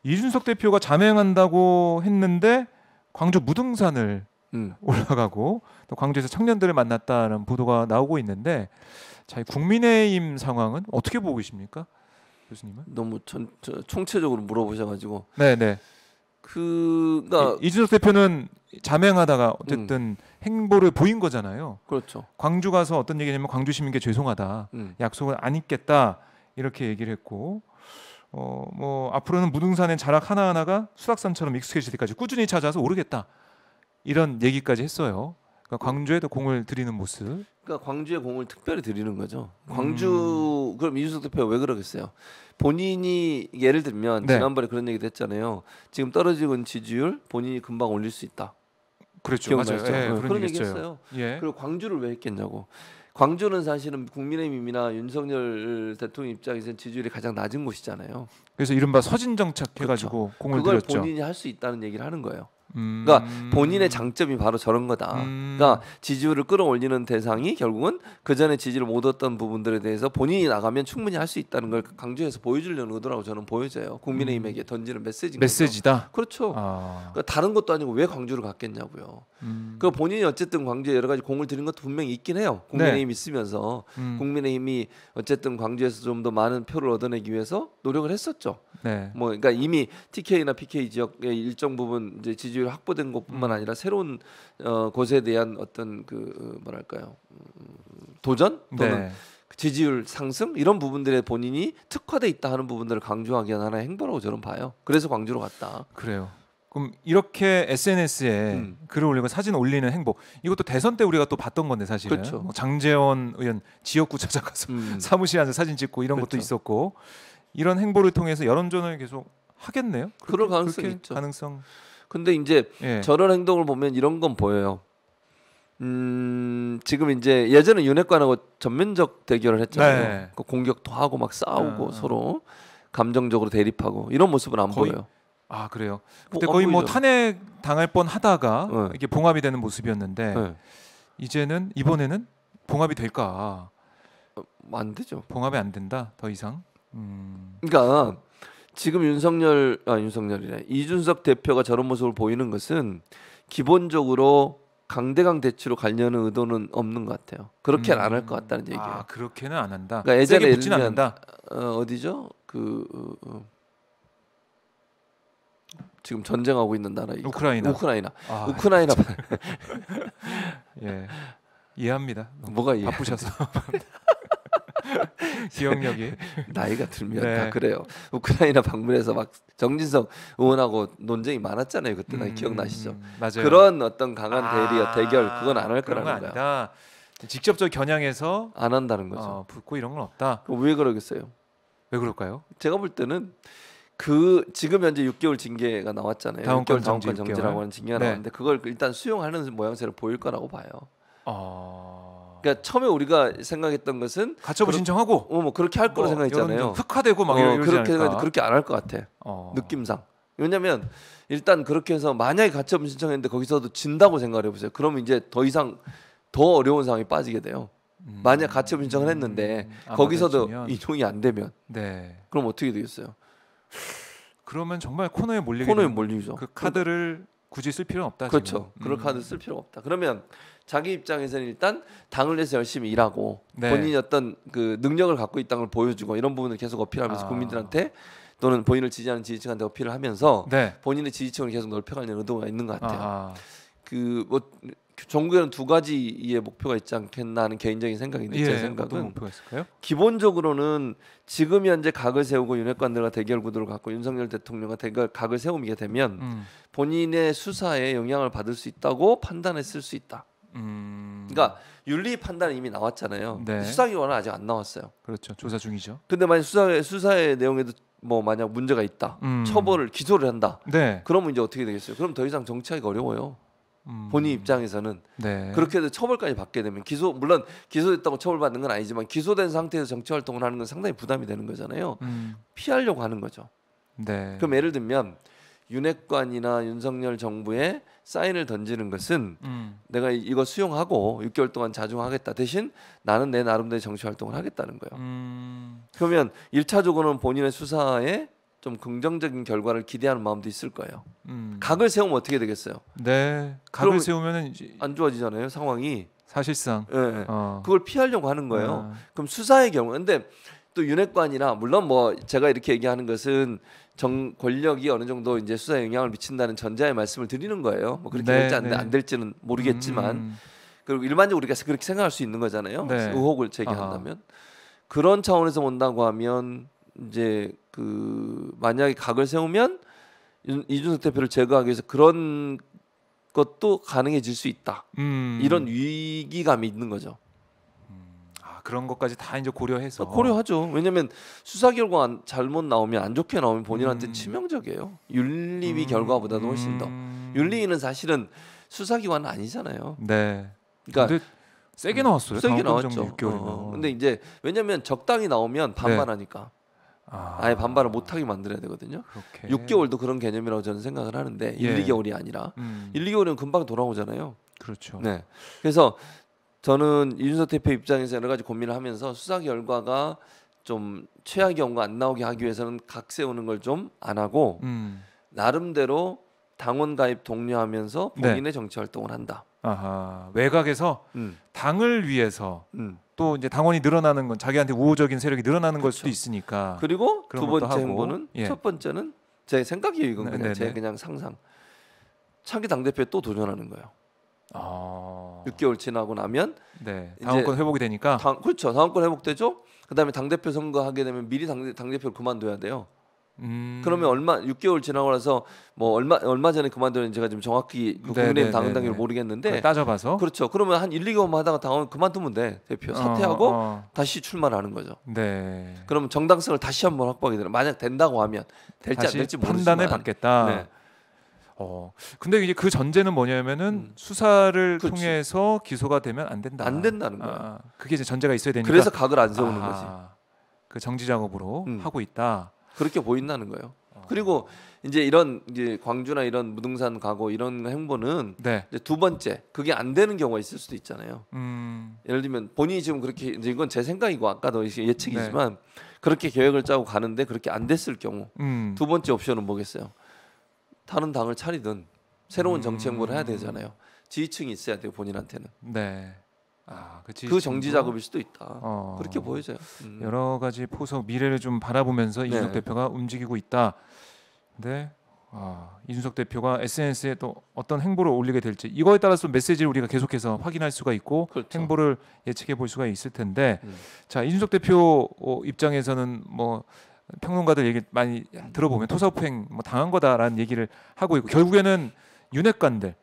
이준석 대표가 자맹한다고 했는데 광주 무등산을 올라가고 또 광주에서 청년들을 만났다는 보도가 나오고 있는데, 자, 국민의힘 상황은 어떻게 보고 계십니까, 교수님은? 너무 총체적으로 물어보셔가지고. 네네. 그가 이준석 대표는 자맹하다가 어쨌든 행보를 보인 거잖아요. 그렇죠. 광주 가서 어떤 얘기냐면 광주 시민께 죄송하다, 약속을 안 잊겠다 이렇게 얘기를 했고, 뭐 앞으로는 무등산의 자락 하나하나가 수락산처럼 익숙해질 때까지 꾸준히 찾아서 오르겠다 이런 얘기까지 했어요. 그러니까 광주에도 공을 들이는 모습. 그러니까 광주에 공을 특별히 들이는 거죠. 광주 그럼 이준석 대표가 왜 그러겠어요? 본인이 예를 들면 네. 지난번에 그런 얘기도 했잖아요. 지금 떨어지고 있는 지지율 본인이 금방 올릴 수 있다. 그렇죠. 기억나시죠? 맞아요. 예, 그런 얘기 얘기 했어요. 예. 그리고 광주를 왜 했겠냐고. 광주는 사실은 국민의힘이나 윤석열 대통령 입장에서는 지지율이 가장 낮은 곳이잖아요. 그래서 이른바 서진정착 해가지고 그렇죠. 공을 그걸 들였죠. 본인이 할 수 있다는 얘기를 하는 거예요. 그러니까 본인의 장점이 바로 저런 거다. 그러니까 지지율을 끌어올리는 대상이 결국은 그 전에 지지를 못 얻었던 부분들에 대해서 본인이 나가면 충분히 할 수 있다는 걸 강조해서 보여주려는 의도라고 저는 보여져요. 국민의힘에게 던지는 메시지다. 그렇죠. 그러니까 다른 것도 아니고 왜 광주를 갔겠냐고요. 그 본인이 어쨌든 광주에 여러 가지 공을 들인 것도 분명히 있긴 해요. 국민의힘 있으면서 국민의힘이 어쨌든 광주에서 좀 더 많은 표를 얻어내기 위해서 노력을 했었죠. 네. 뭐 그러니까 이미 TK나 PK 지역의 일정 부분 이제 지지율 확보된 것뿐만 아니라 새로운 곳에 대한 어떤 그 뭐랄까요, 도전 또는 네. 지지율 상승 이런 부분들에 본인이 특화돼 있다 하는 부분들을 강조하기 위한 하나의 행보라고 저는 봐요. 그래서 광주로 갔다. 그래요. 그럼 이렇게 SNS에 글을 올리고 사진 올리는 행보, 이것도 대선 때 우리가 또 봤던 건데 사실은. 그렇죠. 뭐 장제원 의원 지역구 찾아가서 사무실 안에서 사진 찍고 이런 그렇죠. 것도 있었고, 이런 행보를 통해서 여론전을 계속 하겠네요. 그럴 가능성이 있죠. 가능성. 근데 이제 예. 저런 행동을 보면 이런 건 보여요. 지금 이제 예전에 윤핵관하고 전면적 대결을 했잖아요. 네. 그 공격도 하고 막 싸우고 서로 감정적으로 대립하고 이런 모습은 안 거의- 보여요. 아, 그래요. 그때 안 거의 뭐 보이죠. 탄핵 당할 뻔 하다가 네. 이게 봉합이 되는 모습이었는데 네. 이번에는 봉합이 될까? 안 되죠. 봉합이 안 된다. 더 이상. 그러니까 지금 윤석열이래. 이준석 대표가 저런 모습을 보이는 것은 기본적으로 강대강 대치로 가려는 의도는 없는 것 같아요. 그렇게는 안 할 것 같다는 얘기예요. 아, 그렇게는 안 한다. 그러니까 예전에 세게 붙진 예를 않는다. 어디죠? 지금 전쟁하고 있는 나라 우크라이나. 아, 우크라이나 예. 이해합니다. 뭐가 이해? 바쁘셔서. 기억력이. 나이가 들면 네. 다 그래요. 우크라이나 방문해서 막 정진석 의원하고 논쟁이 많았잖아요. 그때 나 기억나시죠? 맞아요. 그런 어떤 강한 대결 그건 안 할 그런 거 거라는 거야. 아니다. 직접적 겨냥해서 안 한다는 거죠. 붙고 이런 건 없다. 그럼 왜 그러겠어요? 왜 그럴까요? 제가 볼 때는 지금 현재 6개월 징계가 나왔잖아요. 다음권 6개월 다음권 정지, 정지라고 6개월. 하는 징계가 네. 나왔는데 그걸 일단 수용하는 모양새를 보일 거라고 봐요. 어... 그러니까 처음에 우리가 생각했던 것은 가처분 신청하고 뭐 그렇게 할 거로 생각했잖아요. 여론 좀 흑화되고 막 이러지 그렇게 않을까? 생각했는데 그렇게 안 할 것 같아. 느낌상. 왜냐면 일단 그렇게 해서 만약에 가처분 신청했는데 거기서도 진다고 생각을 해보세요. 그러면 이제 더 이상 더 어려운 상황에 빠지게 돼요. 만약 가처분 신청을 했는데 거기서도 받아주면. 인용이 안 되면 네. 그럼 어떻게 되겠어요? 그러면 정말 코너에 몰리게 코너에 되는 몰리죠. 그 카드를 굳이 쓸 필요는 없다. 그렇죠. 지금. 그럴 카드 쓸 필요가 없다. 그러면 자기 입장에서는 일단 당을 내서 열심히 일하고 네. 본인이 어떤 그 능력을 갖고 있다는 걸 보여주고 이런 부분을 계속 어필하면서 국민들한테 또는 본인을 지지하는 지지층한테 어필을 하면서 네. 본인의 지지층을 계속 넓혀가려는 의도가 있는 것 같아요. 아. 뭐 전국에는 두 가지의 목표가 있지 않겠나 하는 개인적인 생각인데 제 어떤 생각은 목표가 있을까요? 기본적으로는 지금 현재 각을 세우고 윤핵관들과 대결 구도를 갖고 윤석열 대통령과 각을 세우게 되면 본인의 수사에 영향을 받을 수 있다고 판단했을 수 있다. 그러니까 윤리 판단은 이미 나왔잖아요. 네. 수사기관은 아직 안 나왔어요. 그렇죠. 조사 중이죠. 근데 만약 수사의 내용에도 뭐 만약 문제가 있다, 처벌을 기소를 한다. 네. 그러면 이제 어떻게 되겠어요? 그럼 더 이상 정치하기가 어려워요. 본인 입장에서는 네. 그렇게 해서 처벌까지 받게 되면 물론 기소됐다고 처벌받는 건 아니지만 기소된 상태에서 정치 활동을 하는 건 상당히 부담이 되는 거잖아요. 피하려고 하는 거죠. 네. 그럼 예를 들면 윤핵관이나 윤석열 정부에 사인을 던지는 것은 내가 이거 수용하고 6개월 동안 자중하겠다. 대신 나는 내 나름대로 정치 활동을 하겠다는 거예요. 그러면 1차적으로는 본인의 수사에 좀 긍정적인 결과를 기대하는 마음도 있을 거예요. 각을 세우면 어떻게 되겠어요? 네. 각을 세우면은 이제 안 좋아지잖아요, 상황이. 사실상. 예. 그걸 피하려고 하는 거예요. 그럼 수사의 경우, 근데 또 윤핵관이나 물론 뭐 제가 이렇게 얘기하는 것은 권력이 어느 정도 이제 수사에 영향을 미친다는 전제의 말씀을 드리는 거예요. 뭐 그렇게 될지 안 될지는 모르겠지만, 그리고 일반적으로 우리가 그렇게 생각할 수 있는 거잖아요. 네. 의혹을 제기한다면. 그런 차원에서 본다고 하면 이제 그 만약에 각을 세우면 이준석 대표를 제거하기 위해서 그런 것도 가능해질 수 있다. 이런 위기감이 있는 거죠. 그런 것까지 다 이제 고려해서 고려하죠. 왜냐하면 수사 결과 잘못 나오면 안 좋게 나오면 본인한테 치명적이에요. 윤리위 결과보다도 훨씬 더. 윤리위는 사실은 수사기관은 아니잖아요. 네. 그러니까 근데 세게 나왔어요. 세게 나왔죠. 6개월이면. 근데 이제 왜냐하면 적당히 나오면 반발하니까. 아예 반발을 못하게 만들어야 되거든요. 그렇게. 6개월도 그런 개념이라고 저는 생각을 하는데 1, 2개월이 아니라 1, 2개월이면 금방 돌아오잖아요. 그렇죠. 네. 그래서 저는 이준석 대표 입장에서 여러 가지 고민을 하면서 수사 결과가 좀 최악의 경우가 안 나오게 하기 위해서는 각 세우는 걸 좀 안 하고 나름대로 당원 가입 독려하면서 본인의 정치 활동을 한다. 아하. 외곽에서 당을 위해서 또 이제 당원이 늘어나는 건 자기한테 우호적인 세력이 늘어나는 걸 수도 있으니까. 그리고 그런 두 것도 번째 하고. 행보는 첫 번째는 제 생각이에요. 이건 그냥 제 그냥 상상. 차기 당 대표에 또 도전하는 거예요. 6개월 지나고 나면 당원권 회복이 되니까. 그렇죠. 당원권 회복되죠. 그다음에 당 대표 선거하게 되면 미리 당 대표를 그만둬야 돼요. 그러면 6개월 지나고 나서 뭐 얼마 전에 그만두는지 제가 지금 정확히 국민의힘 당헌당규를 모르겠는데 따져봐서 그렇죠. 그러면 한 1, 2개월만 하다가 당원 그만두면 돼. 대표 사퇴하고 다시 출마를 하는 거죠. 네. 그러면 정당성을 다시 한번 확보하게 되는. 만약 된다고 하면 될지 안 될지 모르지만 판단을 받겠다. 네. 근데 이제 그 전제는 뭐냐면은 수사를 통해서 기소가 되면 안 된다. 안 된다는 거야. 그게 이제 전제가 있어야 되니까. 그래서 각을 안 세우는 거지. 그 정지 작업으로 하고 있다. 그렇게 보인다는 거예요. 그리고 이제 이런 이제 광주나 이런 무등산 가고 이런 행보는 이제 두 번째 그게 안 되는 경우가 있을 수도 있잖아요. 예를 들면 본인이 지금 그렇게 이제 이건 제 생각이고 아까도 예측이지만 그렇게 계획을 짜고 가는데 그렇게 안 됐을 경우 두 번째 옵션은 뭐겠어요? 다른 당을 차리든 새로운 정치 행보를 해야 되잖아요. 지지층이 있어야 돼요 본인한테는. 네. 그 정지 작업일 수도 있다. 그렇게 보여져요. 여러 가지 포석 미래를 좀 바라보면서 이준석 대표가 움직이고 있다. 근데 이준석 대표가 SNS에 또 어떤 행보를 올리게 될지 이거에 따라서 메시지를 우리가 계속해서 확인할 수가 있고 행보를 예측해 볼 수가 있을 텐데 자 이준석 대표 입장에서는 뭐 평론가들 얘기 많이 들어보면 토사폭행 뭐 당한 거다라는 얘기를 하고 있고 결국에는 윤핵관들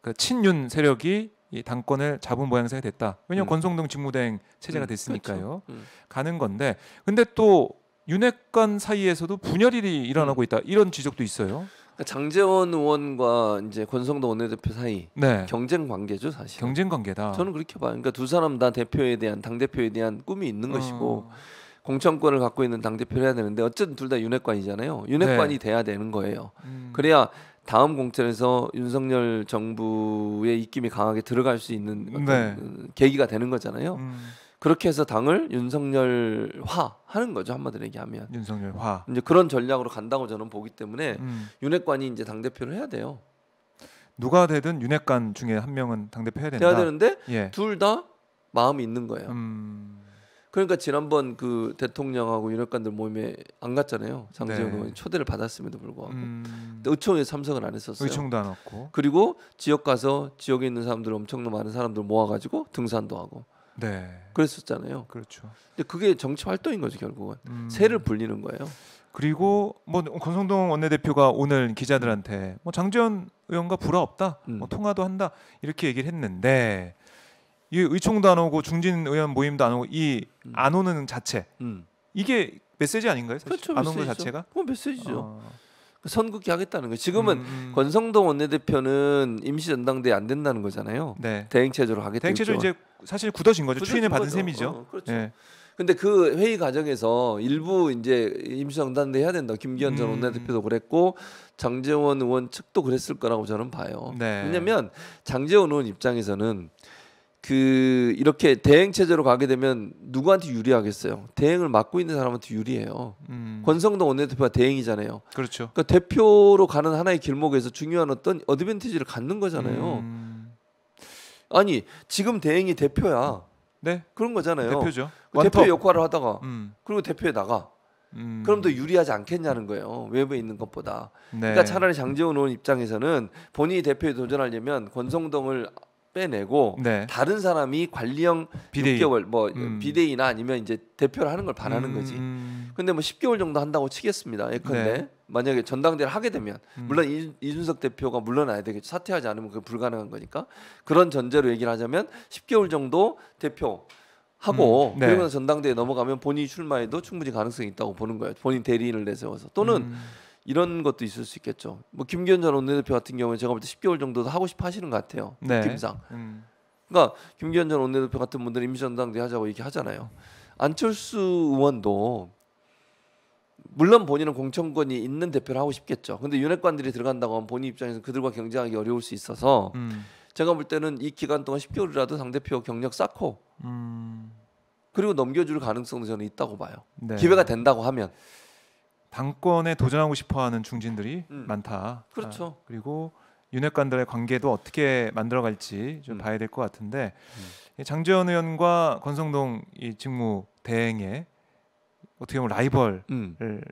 그 친윤 세력이 이 당권을 잡은 모양새가 됐다. 왜냐하면 권성동 직무대행 체제가 됐으니까요. 가는 건데 근데 또 윤핵관 사이에서도 분열이 일어나고 있다. 이런 지적도 있어요. 그러니까 장제원 의원과 이제 권성동 원내대표 사이 경쟁 관계죠, 사실. 경쟁 관계다. 저는 그렇게 봐요. 그러니까 두 사람 다 대표에 대한 당 대표에 대한 꿈이 있는 것이고 공천권을 갖고 있는 당 대표를 해야 되는데 어쨌든 둘 다 윤핵관이잖아요. 윤핵관이 돼야 되는 거예요. 그래야 다음 공천에서 윤석열 정부의 입김이 강하게 들어갈 수 있는 어떤 계기가 되는 거잖아요. 그렇게 해서 당을 윤석열화 하는 거죠, 한마디로 얘기하면. 윤석열화. 이제 그런 전략으로 간다고 저는 보기 때문에 윤핵관이 이제 당 대표를 해야 돼요. 누가 되든 윤핵관 중에 한 명은 당 대표 해야 된다. 해야 되는데 둘 다 마음이 있는 거예요. 그러니까 지난번 그 대통령하고 윤핵관들 모임에 안 갔잖아요. 장제원 의원이 초대를 받았음에도 불구하고 근데 의총에 참석을 안 했었어요. 의총도 안 왔고. 그리고 지역 가서 지역에 있는 사람들 엄청나 많은 사람들 모아가지고 등산도 하고. 그랬었잖아요. 그렇죠. 근데 그게 정치 활동인 거죠 결국은. 세를 불리는 거예요. 그리고 뭐 권성동 원내대표가 오늘 기자들한테 뭐 장제원 의원과 불화 없다, 뭐 통화도 한다 이렇게 얘기를 했는데. 이 의총도 안 오고 중진 의원 모임도 안 오고 이 안 오는 자체 이게 메시지 아닌가요? 사실? 그렇죠, 안 오는 것 자체가? 메시지죠. 선긋기 하겠다는 거예요. 지금은 권성동 원내대표는 임시 전당대회 안 된다는 거잖아요. 대행 체제로 하겠다. 대행 체제로 이제 사실 굳어진 거죠. 추인을 받은 셈이죠. 그렇죠. 근데 그 회의 과정에서 일부 이제 임시 전당대회 해야 된다. 김기현 전 원내대표도 그랬고 장제원 의원 측도 그랬을 거라고 저는 봐요. 왜냐하면 장제원 의원 입장에서는 이렇게 대행 체제로 가게 되면 누구한테 유리하겠어요? 대행을 맡고 있는 사람한테 유리해요. 권성동 원내대표가 대행이잖아요. 그렇죠. 그러니까 대표로 가는 하나의 길목에서 중요한 어떤 어드밴티지를 갖는 거잖아요. 아니 지금 대행이 대표야. 네. 그런 거잖아요. 대표죠. 대표 역할을 하다가 음. 그리고 대표에 나가. 그럼 더 유리하지 않겠냐는 거예요. 외부에 있는 것보다. 네. 그러니까 차라리 장제원 의원 입장에서는 본인이 대표에 도전하려면 권성동을 빼내고 네. 다른 사람이 관리형 비대위. 6개월 뭐 비대위나 아니면 이제 대표를 하는 걸 바라는 거지. 근데 뭐 10개월 정도 한다고 치겠습니다. 예컨대 네. 만약에 전당대회를 하게 되면 물론 이준석 대표가 물러나야 되겠죠. 사퇴하지 않으면 그게 불가능한 거니까. 그런 전제로 얘기를 하자면 10개월 정도 대표 하고 네. 그리고 전당대회 넘어가면 본인이 출마해도 충분히 가능성이 있다고 보는 거예요. 본인 대리인을 내세워서 또는 이런 것도 있을 수 있겠죠. 뭐 김기현 전 원내대표 같은 경우는 제가 볼 때 10개월 정도도 하고 싶어 하시는 것 같아요. 네. 느낌상. 그러니까 김기현 전 원내대표 같은 분들은 임시전당대회 하자고 얘기하잖아요. 안철수 의원도 물론 본인은 공천권이 있는 대표를 하고 싶겠죠. 근데 윤핵관들이 들어간다고 하면 본인 입장에서 그들과 경쟁하기 어려울 수 있어서 제가 볼 때는 이 기간 동안 10개월이라도 당대표 경력 쌓고 그리고 넘겨줄 가능성도 저는 있다고 봐요. 네. 기회가 된다고 하면. 당권에 도전하고 싶어하는 중진들이 많다. 그렇죠. 그리고 윤핵관들의 관계도 어떻게 만들어갈지 좀 봐야 될 것 같은데 장제원 의원과 권성동 이 직무 대행의 어떻게 보면 라이벌을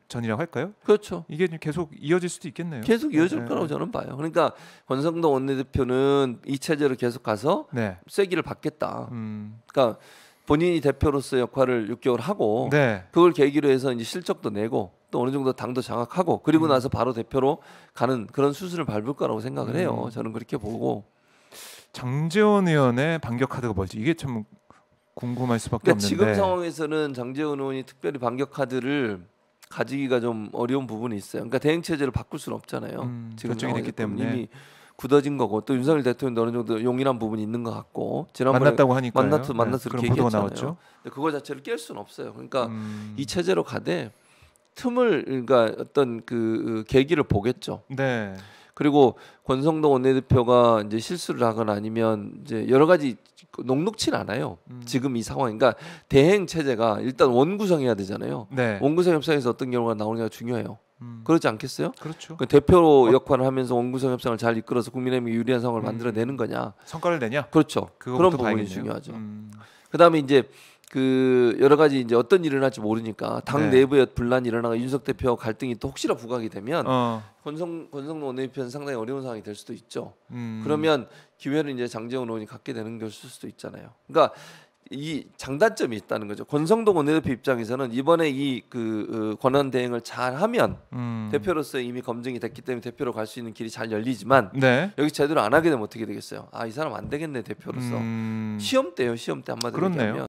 전이라고 할까요? 그렇죠. 이게 계속 이어질 수도 있겠네요. 계속 이어질 네. 거라고 저는 봐요. 그러니까 권성동 원내대표는 이 체제로 계속 가서 네. 쐐기를 받겠다. 그러니까 본인이 대표로서 역할을 6개월 하고 네. 그걸 계기로 해서 이제 실적도 내고 또 어느 정도 당도 장악하고 그리고 나서 바로 대표로 가는 그런 수순을 밟을 거라고 생각을 해요. 저는 그렇게 보고. 장제원 의원의 반격 카드가 뭘지 이게 참 궁금할 수밖에 그러니까 없는데 지금 상황에서는 장제원 의원이 특별히 반격 카드를 가지기가 좀 어려운 부분이 있어요. 그러니까 대행 체제를 바꿀 수는 없잖아요. 지금 결정이 됐기 때문에 이미 굳어진 거고 또 윤석열 대통령도 어느 정도 용인한 부분이 있는 것 같고 지난번에 만났다고 하니까요. 만나서 그런 그렇게 보도가 얘기했잖아요. 나왔죠. 근데 그거 자체를 깰 수는 없어요. 그러니까 이 체제로 가되 틈을 그러니까 어떤 그 계기를 보겠죠. 네. 그리고 권성동 원내대표가 이제 실수를 하거나 아니면 이제 여러 가지 녹록치는 않아요. 지금 이 상황. 그러니까 대행 체제가 일단 원구성해야 되잖아요. 네. 원구성 협상에서 어떤 결과가 나오느냐가 중요해요. 그렇지 않겠어요? 그렇죠. 그 대표 역할을 하면서 원구성 협상을 잘 이끌어서 국민의힘이 유리한 상황을 만들어내는 거냐. 성과를 내냐? 그렇죠. 그런 부분이 봐야겠네요. 중요하죠. 그다음에 이제 그 여러 가지 이제 어떤 일이 일어날지 모르니까 당 네. 내부에 분란이 일어나고 윤석 대표 갈등이 또 혹시나 부각이 되면 어. 권성동 원내대표는 상당히 어려운 상황이 될 수도 있죠. 그러면 기회를 이제 장제원 의원이 갖게 되는 것일 수도 있잖아요. 그러니까 이 장단점이 있다는 거죠. 권성동 원내대표 입장에서는 이번에 이 그 권한 대행을 잘하면 대표로서 이미 검증이 됐기 때문에 대표로 갈 수 있는 길이 잘 열리지만 네. 여기 제대로 안 하게 되면 어떻게 되겠어요? 아, 이 사람 안 되겠네 대표로서. 시험 때요, 시험 때 한마디로 그렇네요. 얘기하면.